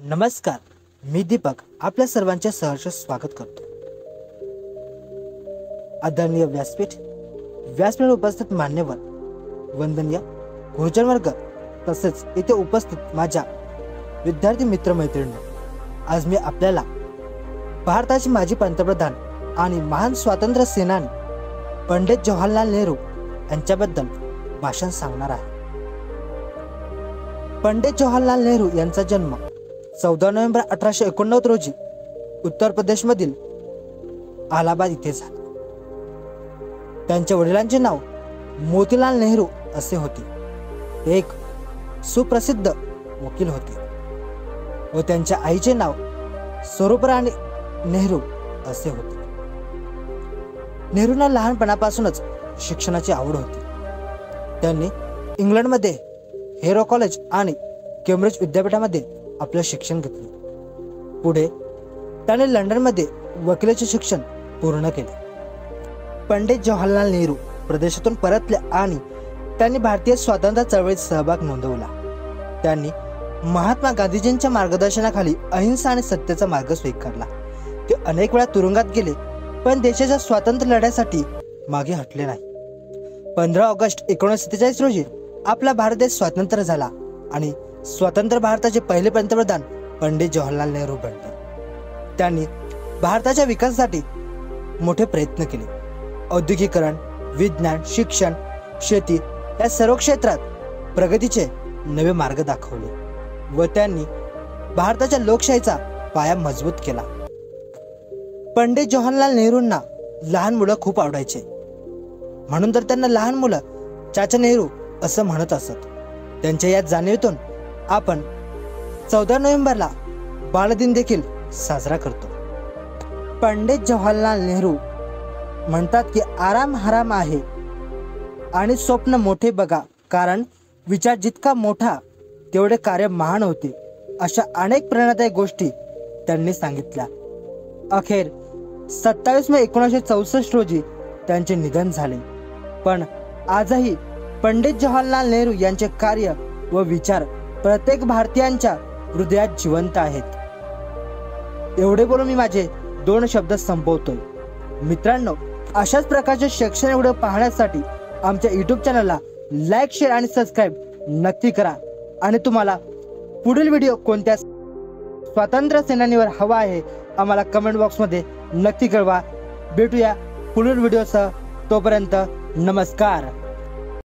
नमस्कार, मी दीपक आपल्या सर्वांचे सहर्ष स्वागत करतो। आदरणीय व्यासपीठ उपस्थित मान्यवर, वंदनीय गुरुजन वर्ग तसेच इथे उपस्थित माझ्या विद्यार्थी मित्र मैत्रिणी, आज मी आपल्याला भारताचे माजी पंतप्रधान आणि महान स्वातंत्र्य सेनानी पंडित जवाहरलाल नेहरू यांच्याबद्दल भाषण सांगणार आहे। पंडित जवाहरलाल नेहरू यांचा जन्म 14 नोव्हेंबर 1889 रोजी उत्तर प्रदेशमधील अलाहाबाद येथे झाला। त्यांच्या वडिलांचे नाव मोतीलाल नेहरू असे होते। ते एक सुप्रसिद्ध वकील होते व त्यांच्या आईचे नाव स्वरूपराणी नेहरू असे होते। नेहरूंना लहानपणापासूनच शिक्षणाची आवड होती। त्यांनी इंग्लंडमध्ये हेरो कॉलेज आणि केम्ब्रिज विद्यापीठामध्ये आपले शिक्षण घेतले। पुढे त्यांनी लंडनमध्ये वकिलीचे शिक्षण पूर्ण केले। पंडित जवाहरलाल नेहरू प्रदेशातून परतले आणि त्यांनी भारतीय स्वातंत्र्य चळवळीत सहभाग नोंदवला। त्यांनी महात्मा गांधीजींच्या मार्गदर्शनाखाली अहिंसा आणि सत्याचा मार्ग स्वीकारला। ते अनेक वेळा तुरुंगात गेले, पण देशाच्या स्वातंत्र्य लढ्यासाठी मागे हटले नाही। 15 ऑगस्ट 1947 रोजी आपला भारत देश स्वतंत्र झाला आणि स्वतंत्र भारताचे पहिले पंतप्रधान पंडित जवाहरलाल नेहरू बनले। त्यांनी भारताच्या विकासासाठी मोठे प्रयत्न केले। औद्योगिकरण, विज्ञान, शिक्षण, शेती या सर्व क्षेत्रात प्रगतीचे नवे मार्ग दाखवले व त्यांनी भारताच्या लोकशाहीचा पाया मजबूत केला। पंडित जवाहरलाल नेहरूंना लहान मुलं खूप आवडायचे, म्हणून तर त्यांना लहान मुलं चाचा नेहरू असं म्हणत असत। त्यांच्या या जाणीवेतून आपण 14 नोव्हेंबरला बालदिन देखील साजरा करतो। पंडित जवाहरलाल नेहरू म्हणतात की आराम हराम आहे आणि स्वप्न मोठे बघा, कारण विचार जितका मोठा तेवढे कार्य महान होते। अशा अनेक प्रेरणादायी गोष्टी त्यांनी सांगितल्या। अखेर 27 मे 1964 रोजी त्यांचे निधन झाले, पण आजही पंडित जवाहरलाल नेहरू यांचे कार्य व विचार प्रत्येक भारतीयांच्या हृदयात जिवंत आहेत। एवढे बोलून मी माझे 2 शब्द संपवतोय। मित्रांनो, अशाच प्रकारचे शैक्षणिक व्हिडिओ पाहण्यासाठी आमच्या YouTube चॅनलला लाईक, शेअर आणि सबस्क्राईब नक्की करा। आणि तुम्हाला पुढील व्हिडिओ कोणत्या स्वातंत्र्य सेनानीवर हवा आहे आम्हाला कमेंट बॉक्समध्ये नक्की कळवा। भेटूया पुढील व्हिडिओसह, तोपर्यंत नमस्कार।